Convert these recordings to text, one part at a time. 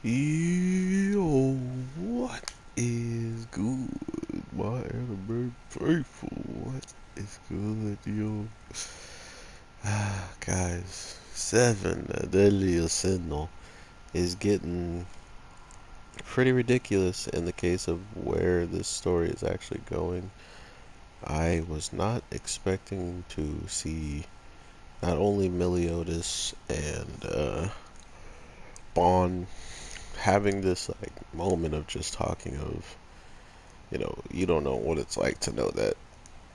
Yo, what is good, my anime faithful? What is good, yo? Guys, 7, the deadliest signal, is getting pretty ridiculous in the case of where this story is actually going. I was not expecting to see not only Meliodas and Bond having this like moment of just talking of, you don't know what it's like to know that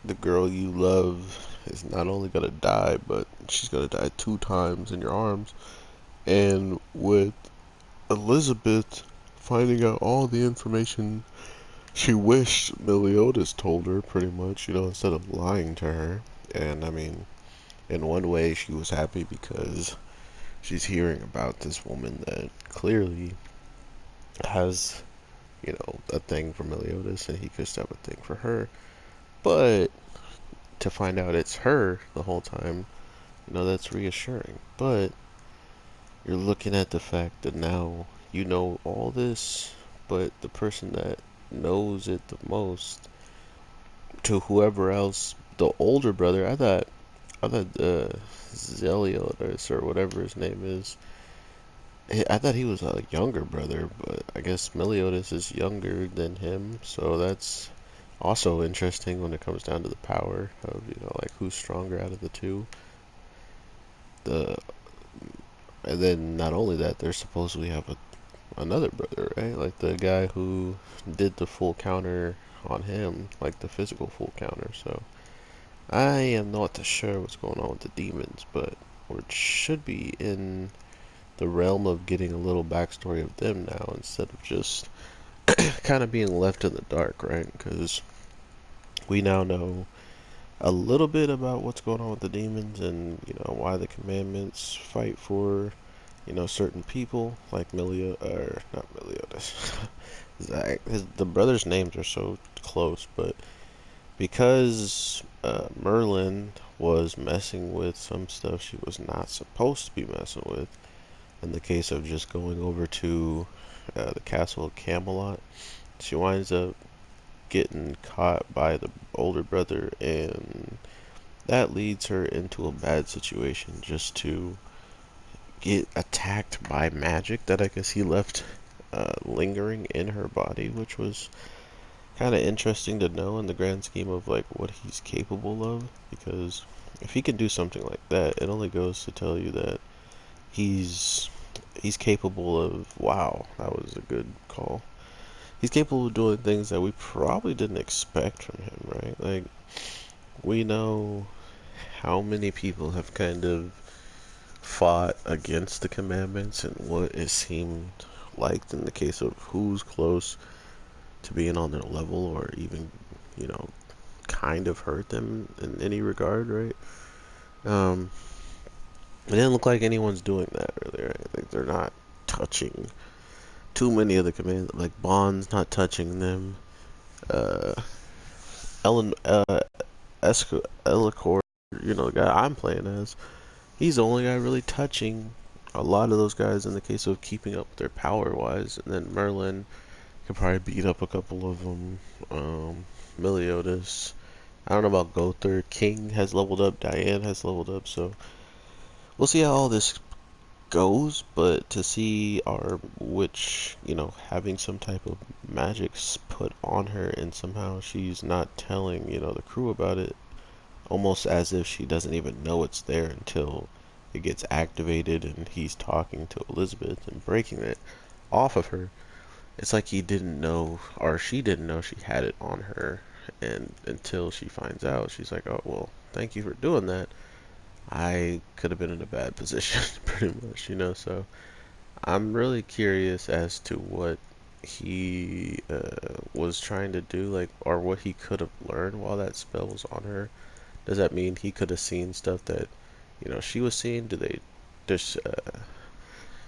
the girl you love is not only gonna die, but she's gonna die 2 times in your arms. And with Elizabeth finding out all the information she wished Meliodas told her, pretty much, instead of lying to her. And I mean, in one way, she was happy because she's hearing about this woman that clearly has, a thing for Meliodas, and he could have a thing for her. But to find out it's her the whole time, that's reassuring. But you're looking at the fact that now you know all this, but the person that knows it the most to whoever else, the older brother, I thought Zelios or whatever his name is, I thought he was a younger brother, but I guess Meliodas is younger than him, so that's also interesting when it comes down to the power of, like who's stronger out of the two. The And then not only that, they're supposedly have another brother, right? Like the guy who did the full counter on him, like the physical full counter. So I am not sure what's going on with the demons, but it should be in the realm of getting a little backstory of them now instead of just kind of being left in the dark, right? Because we now know a little bit about what's going on with the demons and why the commandments fight for certain people like Milio or not Meliodas. The brothers' names are so close, but because Merlin was messing with some stuff she was not supposed to be messing with, in the case of just going over to the castle of Camelot, she winds up getting caught by the older brother, and that leads her into a bad situation just to get attacked by magic that I guess he left lingering in her body, which was kind of interesting to know in the grand scheme of like what he's capable of. Because if he can do something like that, it only goes to tell you that he's he's capable of. Wow, that was a good call. He's capable of doing things that we probably didn't expect from him, right? Like we know how many people have kind of fought against the commandments and what it seemed like in the case of who's close to being on their level or even, you know, kind of hurt them in any regard, right? Um, it didn't look like anyone's doing that really, right? Like they're not touching too many of the commands, like Bond's not touching them. Uh, Ellen, Elicor, the guy I'm playing as, he's the only guy really touching a lot of those guys in the case of keeping up with their power wise. And then Merlin could probably beat up a couple of them. Meliodas. I don't know about Gother. King has leveled up. Diane has leveled up. So we'll see how all this goes. But to see our witch, having some type of magic put on her and somehow she's not telling, the crew about it, almost as if she doesn't even know it's there until it gets activated and he's talking to Elizabeth and breaking it off of her. It's like he didn't know, or she didn't know she had it on her, and until she finds out, she's like, "Oh well, thank you for doing that. I could have been in a bad position, pretty much." So I'm really curious as to what he was trying to do, like, or what he could have learned while that spell was on her. Does that mean he could have seen stuff that, she was seeing? Do they just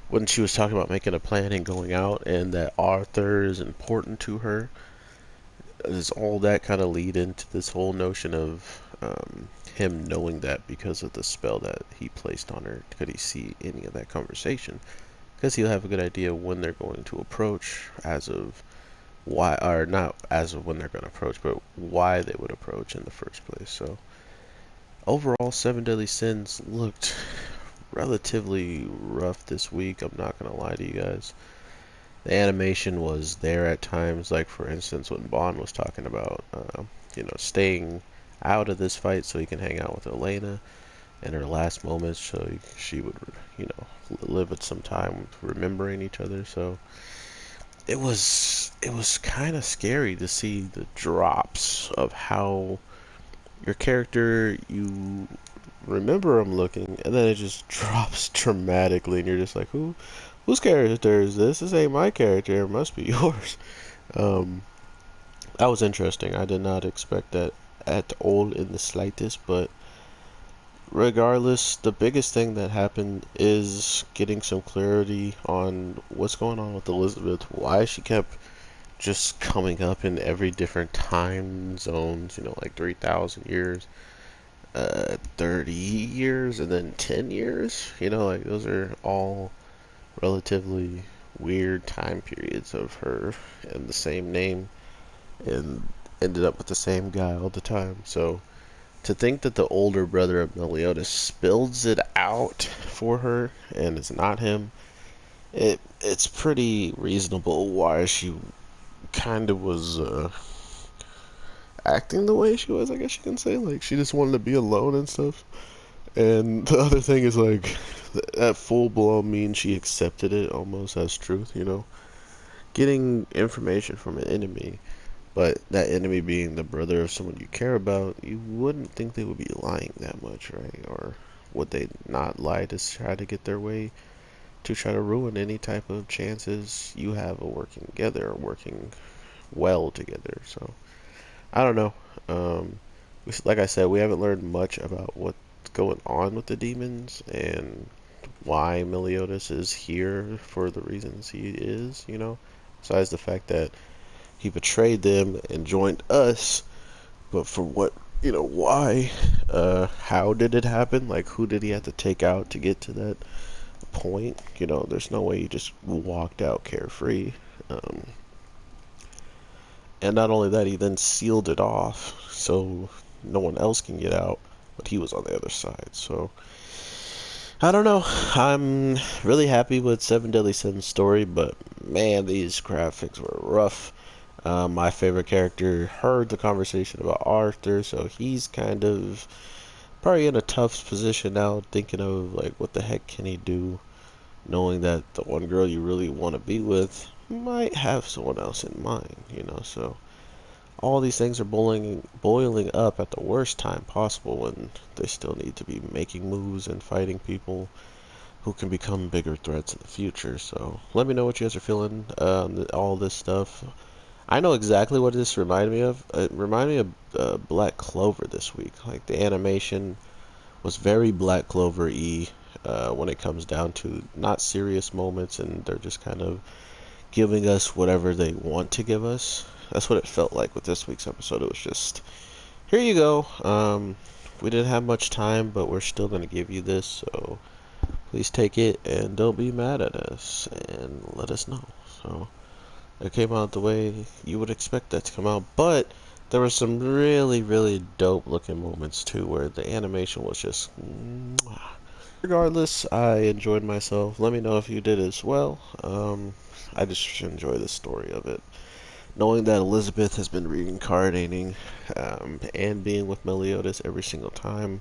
when she was talking about making a plan and going out, and that Arthur is important to her? Does all that kind of lead into this whole notion of him knowing that because of the spell that he placed on her? Could he see any of that conversation? because he'll have a good idea when they're going to approach, as of why, or not as of when they're going to approach, but why they would approach in the first place. So overall, Seven Deadly Sins looked relatively rough this week. I'm not gonna lie to you guys. The animation was there at times, like for instance when Bond was talking about, staying out of this fight so he can hang out with Elena in her last moments, so she would, live at some time remembering each other. So it was kind of scary to see the drops of how your character, you remember him looking, and then it just drops dramatically, and you're just like, whose character is this? This ain't my character. It must be yours. Um, that was interesting. I did not expect that at all in the slightest, but regardless, the biggest thing that happened is getting some clarity on what's going on with Elizabeth, why she kept just coming up in every different time zones, like 3,000 years, 30 years, and then 10 years. Like those are all relatively weird time periods of her and the same name, and ended up with the same guy all the time. So to think that the older brother of Meliodas spills it out for her and it's not him, it's pretty reasonable why she kind of was acting the way she was, I guess you can say. Like, she just wanted to be alone and stuff. And the other thing is, like, that full blown means she accepted it almost as truth, Getting information from an enemy, but that enemy being the brother of someone you care about, you wouldn't think they would be lying that much, right? Or would they not lie to try to get their way, to try to ruin any type of chances you have of working together or working well together? So I don't know. Like I said, we haven't learned much about what's going on with the demons and why Meliodas is here for the reasons he is, Besides the fact that he betrayed them and joined us, but for what, why? How did it happen? Like, who did he have to take out to get to that point? There's no way he just walked out carefree. Um, And not only that, he then sealed it off so no one else can get out, but he was on the other side. So I don't know. I'm really happy with Seven Deadly Sins story, but man, these graphics were rough. My favorite character heard the conversation about Arthur, so he's kind of probably in a tough position now, thinking of like what the heck can he do, knowing that the one girl you really want to be with might have someone else in mind, So all these things are boiling up at the worst time possible when they still need to be making moves and fighting people who can become bigger threats in the future. So let me know what you guys are feeling on all this stuff. I know exactly what this reminded me of. It reminded me of Black Clover this week. Like, the animation was very Black Clover-y when it comes down to not serious moments, and they're just kind of giving us whatever they want to give us. That's what it felt like with this week's episode. It was just, here you go. We didn't have much time, but we're still going to give you this, so please take it and don't be mad at us and let us know. So it came out the way you would expect that to come out, but there were some really, really dope looking moments too, where the animation was just mwah. Regardless, I enjoyed myself. Let me know if you did as well. I just enjoy the story of it. Knowing that Elizabeth has been reincarnating and being with Meliodas every single time,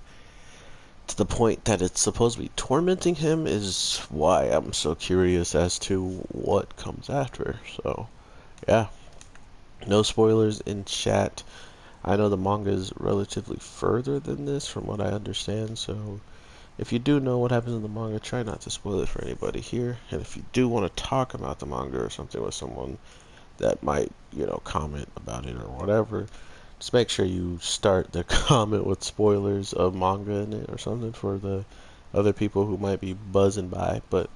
to the point that it's supposed to be tormenting him, is why I'm so curious as to what comes after. So, yeah. No spoilers in chat. I know the manga is relatively further than this from what I understand, so if you do know what happens in the manga, try not to spoil it for anybody here. And if you do want to talk about the manga or something with someone that might, comment about it or whatever, just make sure you start the comment with spoilers of manga in it or something for the other people who might be buzzing by. But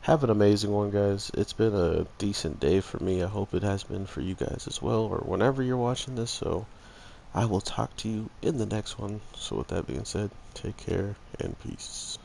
have an amazing one, guys. It's been a decent day for me. I hope it has been for you guys as well, or whenever you're watching this. So I will talk to you in the next one. So with that being said, take care and peace.